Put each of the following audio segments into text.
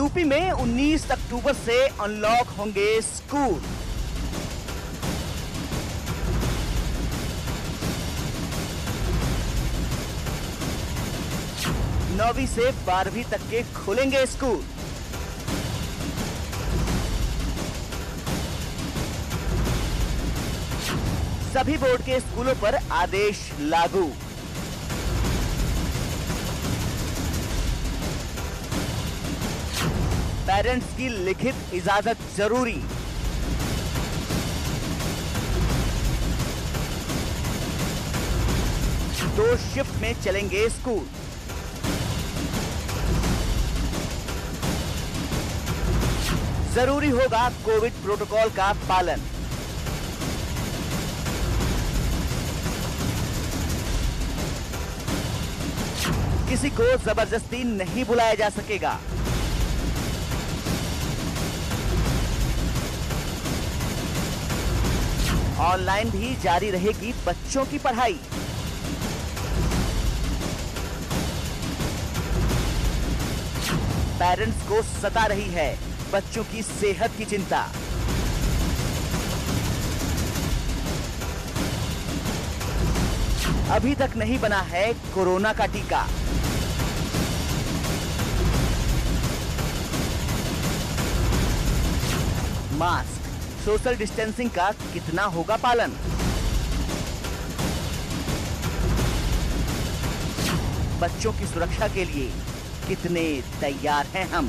UP में 19 अक्टूबर से unlock होंगे स्कूल। नौवीं से 12वीं तक के खुलेंगे स्कूल। सभी बोर्ड के स्कूलों पर आदेश लागू। पेरेंट्स की लिखित इजाजत जरूरी। दो शिफ्ट में चलेंगे स्कूल। जरूरी होगा कोविड प्रोटोकॉल का पालन। किसी को जबरदस्ती नहीं बुलाया जा सकेगा। ऑनलाइन भी जारी रहेगी बच्चों की पढ़ाई। पेरेंट्स को सता रही है बच्चों की सेहत की चिंता। अभी तक नहीं बना है कोरोना का टीका। मास्क, सोशल डिस्टेंसिंग का कितना होगा पालन? बच्चों की सुरक्षा के लिए कितने तैयार हैं हम?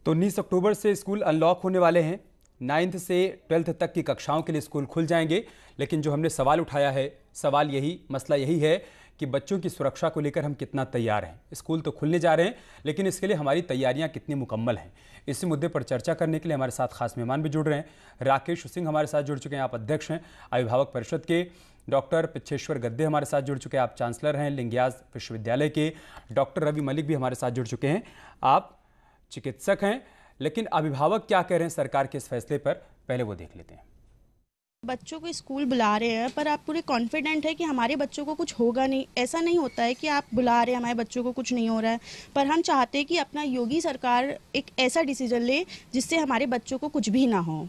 तो 19 अक्टूबर से स्कूल अनलॉक होने वाले हैं। 9th से 12th तक की कक्षाओं के लिए स्कूल खुल जाएंगे। लेकिन जो हमने सवाल उठाया है, मसला यही है कि बच्चों की सुरक्षा को लेकर हम कितना तैयार हैं। स्कूल तो खुलने जा रहे हैं, लेकिन इसके लिए हमारी तैयारियां कितनी मुकम्मल हैं। इसी मुद्दे पर चर्चा करने के लिए हमारे साथ खास मेहमान भी जुड़ रहे हैं। राकेश सिंह हमारे साथ जुड़ चुके हैं, आप अध्यक्ष हैं अभिभावक परिषद के। डॉक्टर पिच्छेश्वर गद्दे हमारे साथ जुड़ चुके हैं, आप चांसलर हैं लिंगियाज विश्वविद्यालय के। डॉक्टर रवि मलिक भी हमारे साथ जुड़ चुके हैं, आप चिकित्सक हैं। लेकिन अभिभावक क्या कह रहे हैं सरकार के इस फैसले पर, पहले वो देख लेते हैं। बच्चों को स्कूल बुला रहे हैं, पर आप पूरे कॉन्फिडेंट है कि हमारे बच्चों को कुछ होगा नहीं। ऐसा नहीं होता है कि आप बुला रहे हैं हमारे बच्चों को कुछ नहीं हो रहा है, पर हम चाहते हैं कि अपना योगी सरकार एक ऐसा डिसीजन ले जिससे हमारे बच्चों को कुछ भी ना हो,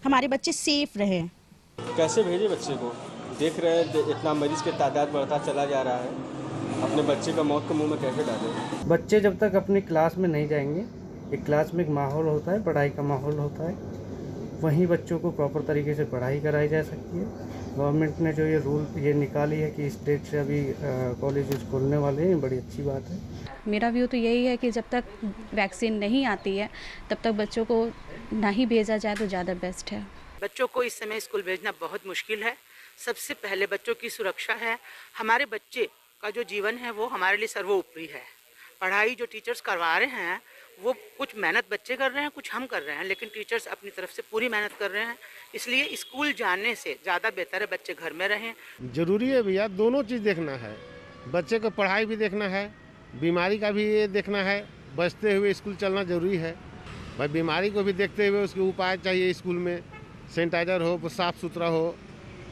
हमारे बच्चे सेफ रहें। कैसे भेजे बच्चे को? देख रहे हैं इतना मरीज की तादाद बढ़ता चला जा रहा है, अपने बच्चे का मौत के मुंह में कैसे डालें? बच्चे जब तक अपनी क्लास में नहीं जाएंगे, एक क्लास में एक माहौल होता है, पढ़ाई का माहौल होता है, वहीं बच्चों को प्रॉपर तरीके से पढ़ाई कराई जा सकती है। गवर्नमेंट ने जो ये निकाली है कि इस डेट से अभी कॉलेज खोलने वाले हैं, बड़ी अच्छी बात है। मेरा व्यू तो यही है कि जब तक वैक्सीन नहीं आती है तब तक बच्चों को ना ही भेजा जाए तो ज़्यादा बेस्ट है। बच्चों को इस समय स्कूल भेजना बहुत मुश्किल है। सबसे पहले बच्चों की सुरक्षा है। हमारे बच्चे का जो जीवन है वो हमारे लिए सर्वोपरि है। पढ़ाई जो टीचर्स करवा रहे हैं वो कुछ मेहनत बच्चे कर रहे हैं, कुछ हम कर रहे हैं, लेकिन टीचर्स अपनी तरफ से पूरी मेहनत कर रहे हैं। इसलिए स्कूल जाने से ज़्यादा बेहतर है बच्चे घर में रहें। जरूरी है भैया, दोनों चीज़ देखना है। बच्चे को पढ़ाई भी देखना है, बीमारी का भी ये देखना है। बचते हुए स्कूल चलना जरूरी है भाई। बीमारी को भी देखते हुए उसके उपाय चाहिए। स्कूल में सैनिटाइजर हो, साफ़ सुथरा हो।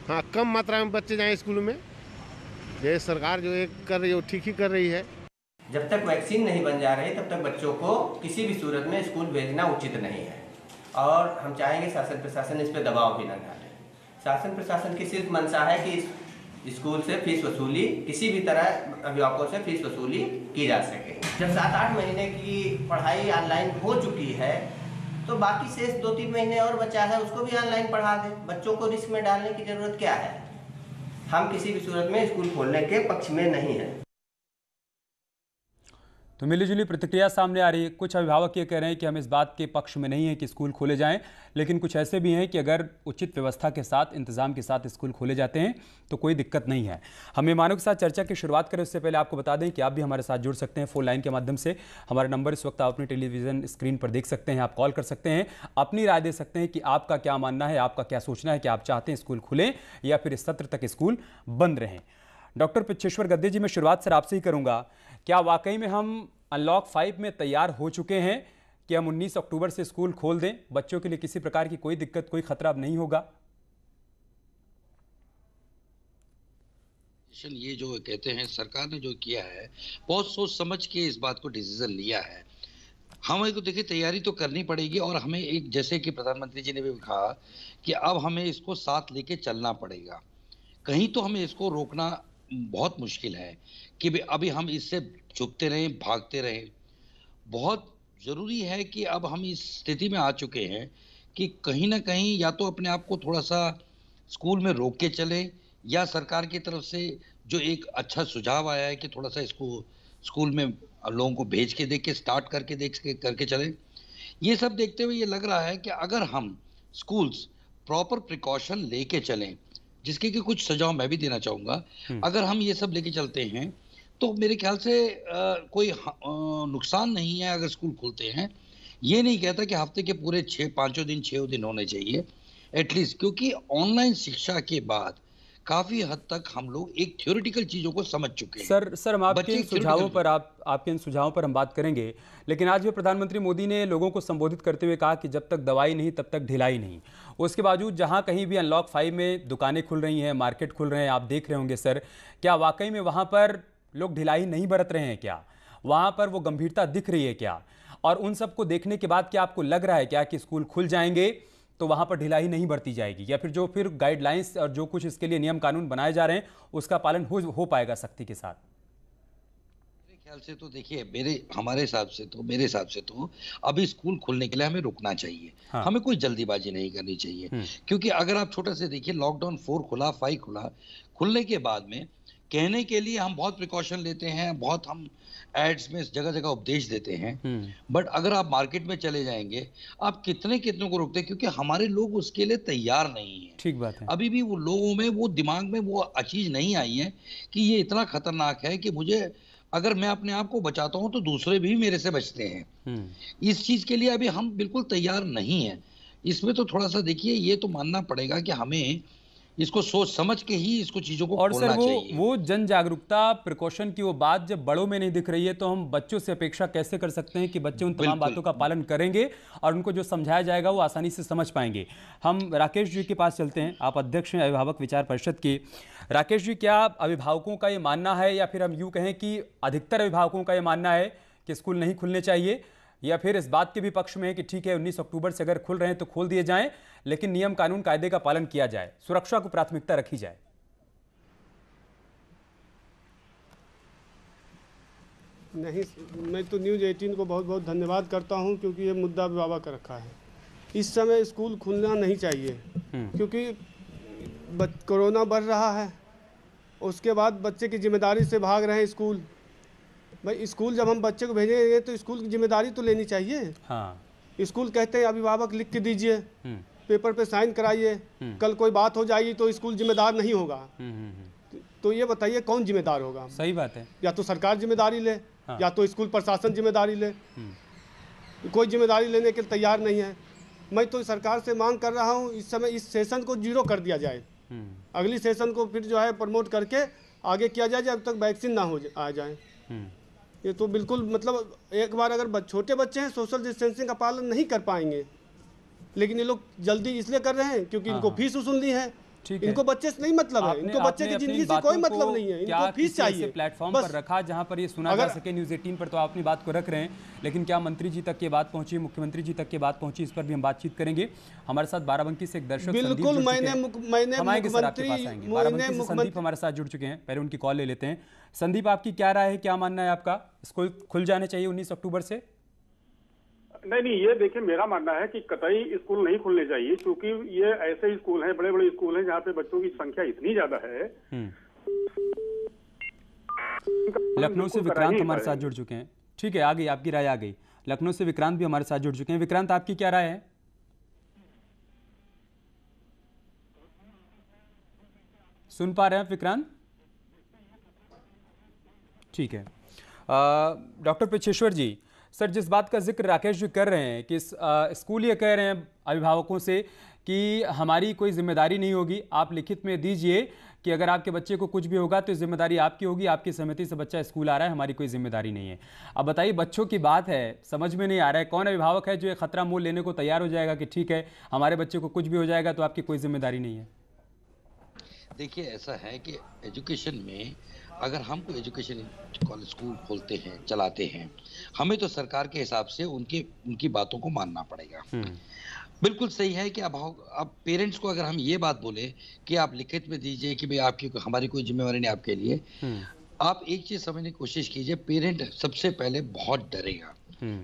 हाँ, कम मात्रा में बच्चे जाएँ स्कूल में। ये सरकार जो एक कर रही है वो ठीक ही कर रही है। जब तक वैक्सीन नहीं बन जा रही तब तक बच्चों को किसी भी सूरत में स्कूल भेजना उचित नहीं है। और हम चाहेंगे शासन प्रशासन इस पर दबाव भी न डाले। शासन प्रशासन की सिर्फ मंशा है कि स्कूल से फीस वसूली, किसी भी तरह अभिभावकों से फीस वसूली की जा सके। जब 7-8 महीने की पढ़ाई ऑनलाइन हो चुकी है तो बाकी शेष 2-3 महीने और बचा है, उसको भी ऑनलाइन पढ़ा दें। बच्चों को रिस्क में डालने की जरूरत क्या है? हम किसी भी सूरत में स्कूल खोलने के पक्ष में नहीं है। तो मिलीजुली प्रतिक्रिया सामने आ रही है। कुछ अभिभावक ये कह रहे हैं कि हम इस बात के पक्ष में नहीं हैं कि स्कूल खोले जाएं, लेकिन कुछ ऐसे भी हैं कि अगर उचित व्यवस्था के साथ, इंतजाम के साथ स्कूल खोले जाते हैं तो कोई दिक्कत नहीं है। हम मेहमानों के साथ चर्चा की शुरुआत करें उससे पहले आपको बता दें कि आप भी हमारे साथ जुड़ सकते हैं फ़ोन लाइन के माध्यम से। हमारा नंबर इस वक्त आप अपनी टेलीविज़न स्क्रीन पर देख सकते हैं। आप कॉल कर सकते हैं, अपनी राय दे सकते हैं कि आपका क्या मानना है, आपका क्या सोचना है कि आप चाहते हैं स्कूल खुलें या फिर इस सत्र तक स्कूल बंद रहें। डॉक्टर पिच्छेश्वर गद्दे जी, मैं शुरुआत सर आपसे ही करूँगा। क्या वाकई में हम अनलॉक 5 में तैयार हो चुके हैं कि हम 19 अक्टूबर से स्कूल खोल दें? बच्चों के लिए किसी प्रकार की कोई दिक्कत, कोई खतरा अब नहीं होगा? क्वेश्चन ये जो कहते हैं सरकार ने जो किया है बहुत सोच समझ के इस बात को डिसीजन लिया है। हमें को देखिए तैयारी तो करनी पड़ेगी और हमें एक जैसे कि प्रधानमंत्री जी ने भी कहा कि अब हमें इसको साथ लेके चलना पड़ेगा। कहीं तो हमें इसको रोकना बहुत मुश्किल है कि अभी हम इससे झुकते रहें, भागते रहें। बहुत ज़रूरी है कि अब हम इस स्थिति में आ चुके हैं कि कहीं ना कहीं या तो अपने आप को थोड़ा सा स्कूल में रोक के चले या सरकार की तरफ से जो एक अच्छा सुझाव आया है कि थोड़ा सा इसको स्कूल में लोगों को भेज के देख के स्टार्ट करके चले। ये सब देखते हुए ये लग रहा है कि अगर हम स्कूल्स प्रॉपर प्रिकॉशन लेके चलें, जिसके कि कुछ सुझाव मैं भी देना चाहूँगा, अगर हम ये सब लेके चलते हैं तो मेरे ख्याल से कोई नुकसान नहीं है अगर स्कूल खुलते हैं। ये नहीं कहता कि हफ्ते के पूरे 5 दिन 6 दिन होने चाहिए एटलीस्ट, क्योंकि ऑनलाइन शिक्षा के बाद काफी हद तक हम लोग एक थ्योरेटिकल चीजों को समझ चुके हैं। सर हम आपके इन सुझावों पर आपके इन सुझावों पर हम बात करेंगे, लेकिन आज भी प्रधानमंत्री मोदी ने लोगों को संबोधित करते हुए कहा कि जब तक दवाई नहीं तब तक ढिलाई नहीं। उसके बावजूद जहां कहीं भी अनलॉक 5 में दुकानें खुल रही हैं, मार्केट खुल रहे हैं, आप देख रहे होंगे सर, क्या वाकई में वहां पर लोग ढिलाई नहीं बरत रहे हैं? क्या वहां पर वो गंभीरता दिख रही है क्या? और उन सबको देखने के बाद क्या आपको लग रहा है क्या कि स्कूल खुल जाएंगे तो वहां पर ढिलाई नहीं बरती जाएगी, या फिर जो फिर गाइडलाइंस और जो कुछ इसके लिए नियम कानून बनाए जा रहे हैं उसका पालन हो पाएगा सख्ती के साथ? मेरे ख्याल से तो देखिए मेरे हिसाब से तो अभी स्कूल खुलने के लिए हमें रुकना चाहिए। हाँ। हमें कोई जल्दीबाजी नहीं करनी चाहिए, क्योंकि अगर आप छोटा से देखिए लॉकडाउन 4 खुला, 5 खुला, खुलने के बाद में कहने के लिए हम बहुत प्रिकॉशन लेते हैं, बहुत हम एड्स में जगह जगह उपदेश देते हैं, बट अगर आप मार्केट में चले जाएंगे आप कितने को रोकते हैं, क्योंकि हमारे लोग उसके लिए तैयार नहीं है। ठीक बात है। अभी भी वो लोगों में वो दिमाग में वो चीज नहीं आई है कि ये इतना खतरनाक है कि मुझे अगर मैं अपने आप को बचाता हूं तो दूसरे भी मेरे से बचते हैं। इस चीज के लिए अभी हम बिल्कुल तैयार नहीं है। इसमें तो थोड़ा सा देखिए ये तो मानना पड़ेगा कि हमें इसको सोच समझ के ही इसको चीजों को खोलना चाहिए। वो जन जागरूकता प्रिकॉशन की वो बात जब बड़ों में नहीं दिख रही है तो हम बच्चों से अपेक्षा कैसे कर सकते हैं कि बच्चे उन तमाम बातों का पालन करेंगे और उनको जो समझाया जाएगा वो आसानी से समझ पाएंगे। हम राकेश जी के पास चलते हैं, आप अध्यक्ष हैं अभिभावक विचार परिषद की। राकेश जी, क्या अभिभावकों का ये मानना है या फिर हम यूँ कहें कि अधिकतर अभिभावकों का ये मानना है कि स्कूल नहीं खुलने चाहिए, या फिर इस बात के भी पक्ष में है कि ठीक है 19 अक्टूबर से अगर खुल रहे हैं तो खोल दिए जाएं, लेकिन नियम कानून कायदे का पालन किया जाए, सुरक्षा को प्राथमिकता रखी जाए? नहीं, मैं तो न्यूज़ 18 को बहुत बहुत धन्यवाद करता हूं, क्योंकि ये मुद्दा अभिभावक का रखा है। इस समय स्कूल खुलना नहीं चाहिए, क्योंकि कोरोना बढ़ रहा है, उसके बाद बच्चे की जिम्मेदारी से भाग रहे हैं स्कूल। भाई स्कूल जब हम बच्चे को भेजेंगे तो स्कूल की जिम्मेदारी तो लेनी चाहिए। हाँ। स्कूल कहते हैं अभिभावक लिख के दीजिए, पेपर पे साइन कराइए, कल कोई बात हो जाएगी तो स्कूल जिम्मेदार नहीं होगा। तो ये बताइए कौन जिम्मेदार होगा? सही बात है। या तो सरकार जिम्मेदारी ले, हाँ। या तो स्कूल प्रशासन जिम्मेदारी ले। कोई जिम्मेदारी लेने के तैयार नहीं है। मैं तो सरकार से मांग कर रहा हूँ इस समय इस सेशन को 0 कर दिया जाए, अगली सेशन को फिर जो है प्रमोट करके आगे किया जाए जब तक वैक्सीन ना हो आ जाए। ये तो बिल्कुल मतलब एक बार अगर छोटे बच्चे हैं सोशल डिस्टेंसिंग का पालन नहीं कर पाएंगे, लेकिन ये लोग जल्दी इसलिए कर रहे हैं क्योंकि इनको फीस वसूलनी है। इनको बच्चे से नहीं मतलब है, इनको बच्चे की जिंदगी से कोई मतलब नहीं है, इनको फीस चाहिए। प्लेटफॉर्म पर रखा जहां पर ये सुना जा सके, न्यूज़ 18 पर तो आप अपनी बात को रख रहे हैं, लेकिन क्या मंत्री जी तक ये बात पहुंची, मुख्यमंत्री जी तक ये बात पहुंची, इस पर भी हम बातचीत करेंगे। हमारे साथ बाराबंकी से एक दर्शक बिल्कुल मैंने मुख्यमंत्री संदीप हमारे साथ जुड़ चुके हैं, पहले उनकी कॉल ले लेते हैं। संदीप, आपकी क्या राय है, क्या मानना है आपका? स्कूल खुल जाने चाहिए 19 अक्टूबर से? नहीं, ये देखिए मेरा मानना है कि कतई स्कूल नहीं खुलने चाहिए, क्योंकि ये ऐसे स्कूल हैं, बड़े बड़े स्कूल हैं जहाँ पे बच्चों की संख्या इतनी ज्यादा है। लखनऊ से विक्रांत हमारे साथ जुड़ चुके हैं। ठीक है, आ गई आपकी राय, आ गई। लखनऊ से विक्रांत भी हमारे साथ जुड़ चुके हैं। विक्रांत, आपकी क्या राय है? सुन पा रहे हैं विक्रांत? ठीक है। डॉक्टर पिछेश्वर जी, सर जिस बात का जिक्र राकेश जी कर रहे हैं कि स्कूल ये कह रहे हैं अभिभावकों से कि हमारी कोई जिम्मेदारी नहीं होगी, आप लिखित में दीजिए कि अगर आपके बच्चे को कुछ भी होगा तो जिम्मेदारी आपकी होगी, आपकी सहमति से बच्चा स्कूल आ रहा है, हमारी कोई जिम्मेदारी नहीं है। अब बताइए, बच्चों की बात है, समझ में नहीं आ रहा है कौन अभिभावक है जो ये खतरा मोल लेने को तैयार हो जाएगा कि ठीक है हमारे बच्चे को कुछ भी हो जाएगा तो आपकी कोई जिम्मेदारी नहीं है? देखिए ऐसा है कि एजुकेशन में अगर हम कोई एजुकेशन कॉलेज स्कूल खोलते हैं, चलाते हैं, हमें तो सरकार के हिसाब से उनकी बातों को मानना पड़ेगा। बिल्कुल सही है कि अब पेरेंट्स को अगर हम ये बात बोले कि आप लिखित में दीजिए कि भाई आपकी हमारी कोई जिम्मेवारी नहीं आपके लिए, आप एक चीज समझने की कोशिश कीजिए, पेरेंट सबसे पहले बहुत डरेगा।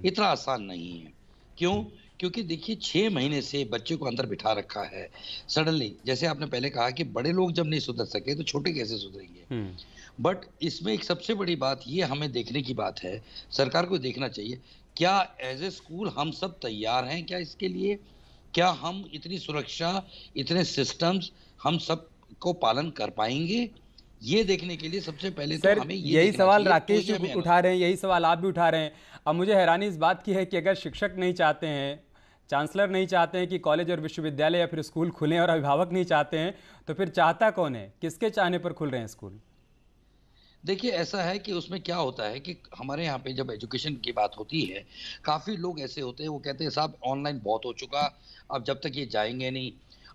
इतना आसान नहीं है। क्यों? क्योंकि देखिए 6 महीने से बच्चे को अंदर बिठा रखा है। सडनली, जैसे आपने पहले कहा कि बड़े लोग जब नहीं सुधर सके तो छोटे कैसे सुधरेंगे। बट इसमें एक सबसे बड़ी बात ये हमें देखने की बात है, सरकार को देखना चाहिए, क्या एज ए स्कूल हम सब तैयार हैं क्या इसके लिए? क्या हम इतनी सुरक्षा, इतने सिस्टम्स हम सब को पालन कर पाएंगे? ये देखने के लिए सबसे पहले तो हमें यही सवाल राकेश जी उठा रहे हैं, यही सवाल आप भी उठा रहे हैं। अब मुझे हैरानी इस बात की है कि अगर शिक्षक नहीं चाहते हैं, चांसलर नहीं चाहते हैं कि कॉलेज और विश्वविद्यालय या फिर स्कूल खुलें और अभिभावक नहीं चाहते हैं, तो फिर चाहता कौन है? किसके चाहने पर खुल रहे हैं स्कूल? देखिए ऐसा है कि उसमें क्या होता है कि हमारे यहाँ पे जब एजुकेशन की बात होती है, काफ़ी लोग ऐसे होते हैं, वो कहते हैं साहब ऑनलाइन बहुत हो चुका, अब जब तक ये जाएंगे नहीं।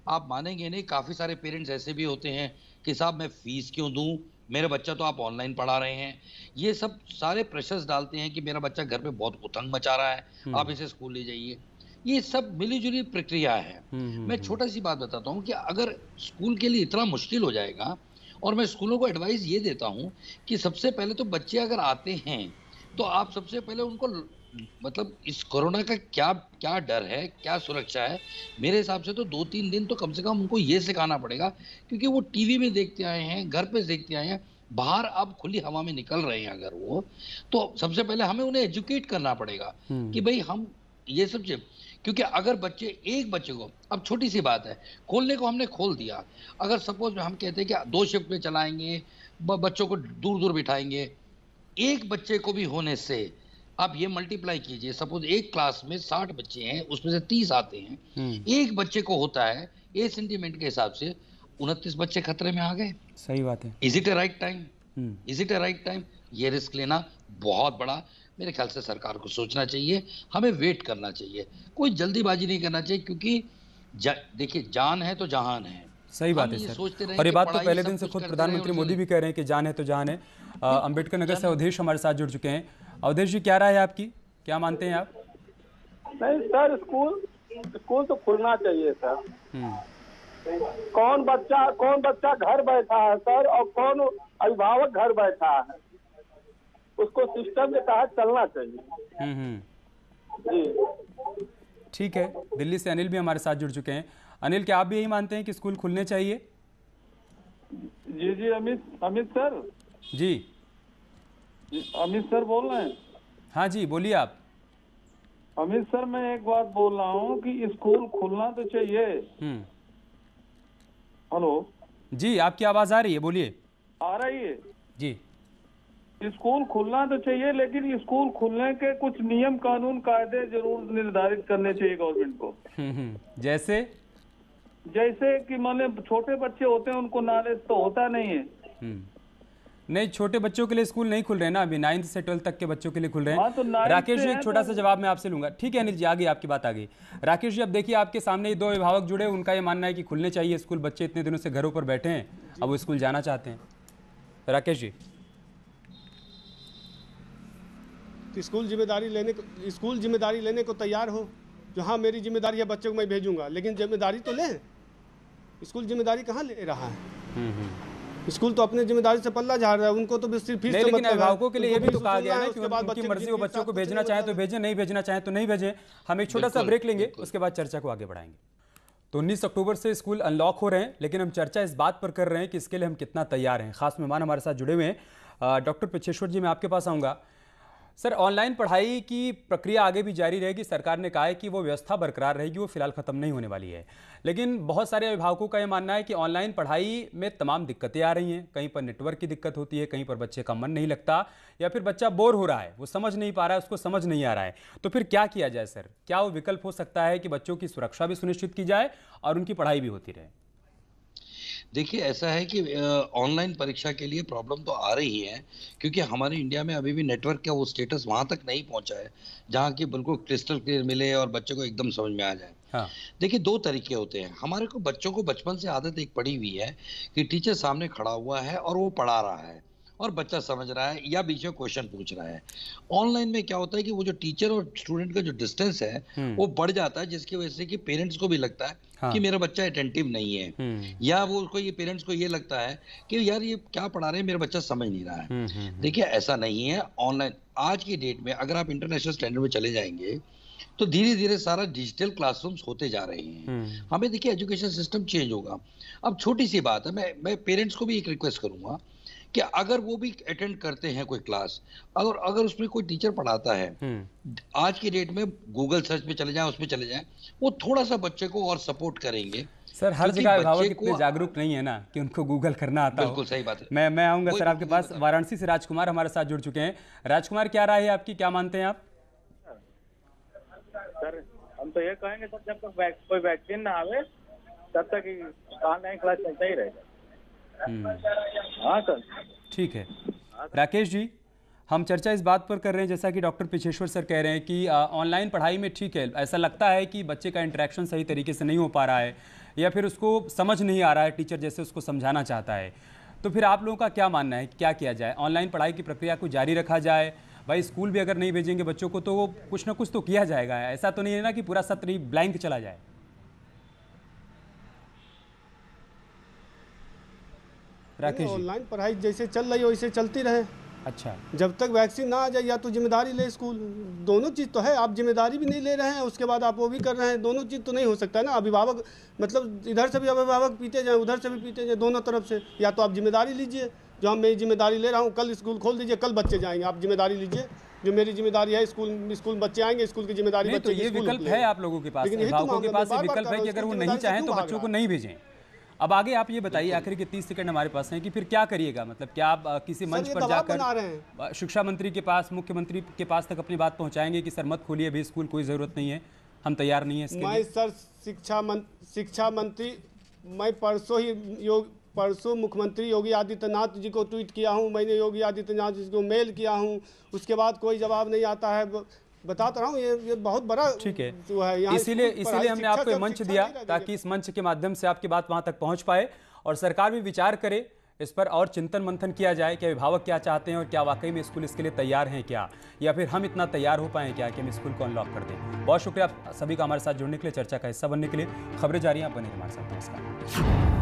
आप मानेंगे नहीं, काफ़ी सारे पेरेंट्स ऐसे भी होते हैं कि साहब मैं फीस क्यों दूं, मेरा बच्चा तो आप ऑनलाइन पढ़ा रहे हैं। ये सब सारे प्रेशर्स डालते हैं कि मेरा बच्चा घर पे बहुत उतंग मचा रहा है, आप इसे स्कूल ले जाइए। ये सब मिली-जुली प्रक्रिया है। मैं छोटा सी बात बताता हूँ कि अगर स्कूल के लिए इतना मुश्किल हो जाएगा, और मैं स्कूलों को एडवाइस ये देता हूँ कि सबसे पहले तो बच्चे अगर आते हैं तो आप सबसे पहले उनको मतलब इस कोरोना का क्या डर है, क्या सुरक्षा है, मेरे हिसाब से तो 2-3 दिन तो कम से कम उनको ये सिखाना पड़ेगा, क्योंकि वो टीवी में देखते आए हैं, घर पे देखते आए हैं, बाहर अब खुली हवा में निकल रहे हैं अगर वो, तो सबसे पहले हमें उन्हें एजुकेट करना पड़ेगा कि भाई हम ये सब चीज, क्योंकि अगर एक बच्चे को, अब छोटी सी बात है, खोलने को हमने खोल दिया, अगर सपोज हम कहते हैं कि 2 शिफ्ट में चलाएंगे, बच्चों को दूर दूर बिठाएंगे, एक बच्चे को भी होने से आप ये मल्टीप्लाई कीजिए, सपोज एक क्लास में 60 बच्चे हैं, उसमें से 30 आते हैं, एक बच्चे को होता है, ए सेंटीमेंट के हिसाब से 29 बच्चे खतरे में आ गए। सही बात है। Is it A right time? Is it A right time? ये रिस्क लेना बहुत बड़ा, मेरे ख्याल से सरकार को सोचना चाहिए, हमें वेट करना चाहिए, कोई जल्दीबाजी नहीं करना चाहिए, क्योंकि देखिए जान है तो जहान है। सही बात है सर, और ये बात तो पहले दिन से खुद प्रधानमंत्री मोदी भी कह रहे हैं कि जान है तो जहान है। अंबेडकर नगर से अवधेश हमारे साथ जुड़ चुके हैं। अवधेश जी, क्या राय है आपकी, क्या मानते हैं आप? नहीं सर, स्कूल तो खुलना चाहिए सर। कौन बच्चा घर बैठा है सर, और कौन अभिभावक घर बैठा है, उसको सिस्टम के तहत चलना चाहिए। जी ठीक है। दिल्ली से अनिल भी हमारे साथ जुड़ चुके हैं। अनिल, क्या आप भी यही मानते हैं कि स्कूल खुलने चाहिए? जी अमित सर जी, अमित सर बोल रहे हैं? हाँ जी, बोलिए आप। अमित सर, मैं एक बात बोल रहा हूँ कि स्कूल खुलना तो चाहिए। हेलो जी, आपकी आवाज आ रही है, बोलिए। आ रही है जी। स्कूल खुलना तो चाहिए, लेकिन स्कूल खुलने के कुछ नियम कानून कायदे जरूर निर्धारित करने चाहिए गवर्नमेंट को। जैसे कि माने छोटे बच्चे होते हैं, उनको नॉलेज तो होता नहीं है। नहीं, छोटे बच्चों के लिए स्कूल नहीं खुल रहे हैं ना, अभी 9th से 12th तक के बच्चों के लिए खुल रहे हैं। हाँ, तो राकेश जी, एक छोटा सा जवाब मैं आपसे लूंगा। ठीक है अनिल जी, आ गई आपकी बात, आ गई। राकेश जी, अब देखिए आपके सामने ये 2 अभिभावक जुड़े, उनका ये मानना है कि खुलने चाहिए स्कूल, बच्चे इतने दिनों से घरों पर बैठे हैं, अब वो स्कूल जाना चाहते हैं। राकेश जी, तो स्कूल जिम्मेदारी लेने को तैयार हो, जो हाँ मेरी जिम्मेदारी है, बच्चे को मैं भेजूंगा, लेकिन जिम्मेदारी तो ले। स्कूल जिम्मेदारी कहाँ ले रहा है? स्कूल तो अपनी जिम्मेदारी से पल्ला झाड़ रहा है, उनको तो सिर्फ फीस। लेकिन अभिभावकों के लिए ये भी तो कहा गया है कि उनकी मर्जी, वो बच्चों को भेजना चाहे तो भेजें, नहीं भेजना चाहे तो नहीं भेजें। हम एक छोटा सा ब्रेक लेंगे, उसके बाद चर्चा को आगे बढ़ाएंगे। तो 19 अक्टूबर से स्कूल अनलॉक हो रहे हैं, लेकिन हम चर्चा इस बात पर कर रहे हैं कि इसके लिए हम कितना तैयार हैं। खास मेहमान हमारे साथ जुड़े हुए हैं। डॉक्टर पिछेश्वर जी, मैं आपके पास आऊँगा। सर, ऑनलाइन पढ़ाई की प्रक्रिया आगे भी जारी रहेगी, सरकार ने कहा है कि वो व्यवस्था बरकरार रहेगी, वो फिलहाल ख़त्म नहीं होने वाली है। लेकिन बहुत सारे अभिभावकों का ये मानना है कि ऑनलाइन पढ़ाई में तमाम दिक्कतें आ रही हैं। कहीं पर नेटवर्क की दिक्कत होती है, कहीं पर बच्चे का मन नहीं लगता, या फिर बच्चा बोर हो रहा है, वो समझ नहीं पा रहा है, उसको समझ नहीं आ रहा है। तो फिर क्या किया जाए सर? क्या वो विकल्प हो सकता है कि बच्चों की सुरक्षा भी सुनिश्चित की जाए और उनकी पढ़ाई भी होती रहे? देखिए ऐसा है कि ऑनलाइन परीक्षा के लिए प्रॉब्लम तो आ रही है, क्योंकि हमारे इंडिया में अभी भी नेटवर्क का वो स्टेटस वहाँ तक नहीं पहुँचा है जहाँ की बिल्कुल क्रिस्टल क्लियर मिले और बच्चे को एकदम समझ में आ जाए। हाँ। देखिए 2 तरीके होते हैं। हमारे को बच्चों को बचपन से आदत एक पड़ी हुई है कि टीचर सामने खड़ा हुआ है और वो पढ़ा रहा है और बच्चा समझ रहा है या बीच में क्वेश्चन पूछ रहा है। ऑनलाइन में क्या होता है कि वो जो टीचर और स्टूडेंट का जो डिस्टेंस है वो बढ़ जाता है, जिसकी वजह से कि पेरेंट्स को भी लगता है हाँ। कि मेरा बच्चा अटेंटिव नहीं है, या वो उसको ये पेरेंट्स को ये लगता है कि यार ये क्या पढ़ा रहे हैं, मेरा बच्चा समझ नहीं रहा है। देखिए ऐसा नहीं है। ऑनलाइन आज की डेट में अगर आप इंटरनेशनल स्टैंडर्ड में चले जाएंगे तो धीरे धीरे सारा डिजिटल क्लासरूम्स होते जा रहे हैं। हमें देखिए एजुकेशन सिस्टम चेंज होगा। अब छोटी सी बात है, मैं पेरेंट्स को भी एक रिक्वेस्ट करूंगा कि अगर वो भी अटेंड करते हैं कोई क्लास, अगर उसमें कोई टीचर पढ़ाता है, आज की डेट में गूगल सर्च पे चले जाएं, उसमें चले जाएं, वो थोड़ा सा बच्चे को और सपोर्ट करेंगे। सर हर जगह अभिभावक इतने जागरूक नहीं है ना कि उनको गूगल करना आता हो। बिल्कुल सही बात है। मैं आऊंगा सर आपके पास। वाराणसी से राजकुमार हमारे साथ जुड़ चुके हैं। राजकुमार, क्या राय है आपकी, क्या मानते हैं आप? सर हम तो ये कहेंगे सर, जब तक कोई वैक्सीन ना आवे तब तक ऑनलाइन क्लास चलता ही रहेगा। हाँ सर, ठीक है। राकेश जी, हम चर्चा इस बात पर कर रहे हैं जैसा कि डॉक्टर पिछेश्वर सर कह रहे हैं कि ऑनलाइन पढ़ाई में ठीक है, ऐसा लगता है कि बच्चे का इंटरेक्शन सही तरीके से नहीं हो पा रहा है या फिर उसको समझ नहीं आ रहा है टीचर जैसे उसको समझाना चाहता है। तो फिर आप लोगों का क्या मानना है, क्या किया जाए? ऑनलाइन पढ़ाई की प्रक्रिया को जारी रखा जाए? भाई स्कूल भी अगर नहीं भेजेंगे बच्चों को तो वो कुछ ना कुछ तो किया जाएगा, ऐसा तो नहीं है ना कि पूरा सत्र ही ब्लैंक चला जाए। राकेश, ऑनलाइन पढ़ाई जैसे चल रही है वैसे चलती रहे। अच्छा, जब तक वैक्सीन ना आ जाए या तो जिम्मेदारी ले स्कूल, दोनों चीज़ तो है। आप जिम्मेदारी भी नहीं ले रहे हैं, उसके बाद आप वो भी कर रहे हैं, दोनों चीज़ तो नहीं हो सकता है ना। अभिभावक मतलब इधर से भी अभिभावक पीते जाए, उधर से भी पीते जाए, दोनों तरफ से। या तो आप जिम्मेदारी लीजिए, जो हम मेरी जिम्मेदारी ले रहा हूँ, कल स्कूल खोल दीजिए, कल बच्चे जाएंगे, आप जिम्मेदारी लीजिए। जो मेरी जिम्मेदारी है स्कूल बच्चे आएंगे, स्कूल की जिम्मेदारी तो ये विकल्प है आप लोगों के पास, अभिभावकों के पास ये विकल्प है कि अगर वो नहीं चाहें तो बच्चों को नहीं भेजें। अब आगे आप ये बताइए, आखिर के 30 सेकंड हमारे पास हैं, कि फिर क्या करिएगा? मतलब क्या आप किसी मंच पर जाकर शिक्षा मंत्री के पास, मुख्यमंत्री के पास तक अपनी बात पहुंचाएंगे कि सर मत खोलिए अभी स्कूल, कोई ज़रूरत नहीं है, हम तैयार नहीं है इसके लिए? सर शिक्षा मंत्री, मैं परसों मुख्यमंत्री योगी आदित्यनाथ जी को ट्वीट किया हूं, मैंने योगी आदित्यनाथ जी को मेल किया हूं, उसके बाद कोई जवाब नहीं आता है। बताता रहा हूँ, ये बहुत बड़ा ठीक है, जो है। इसीलिए हमने आपको मंच दिया ताकि इस मंच के माध्यम से आपकी बात वहां तक पहुंच पाए और सरकार भी विचार करे इस पर और चिंतन मंथन किया जाए कि अभिभावक क्या चाहते हैं और क्या वाकई में स्कूल इसके लिए तैयार हैं क्या, या फिर हम इतना तैयार हो पाएँ क्या कि हम स्कूल को अनलॉक कर दें। बहुत शुक्रिया आप सभी का हमारे साथ जुड़ने के लिए, चर्चा का हिस्सा बनने के लिए। खबरें जारी हैं, आप बने हमारे साथ। नमस्कार।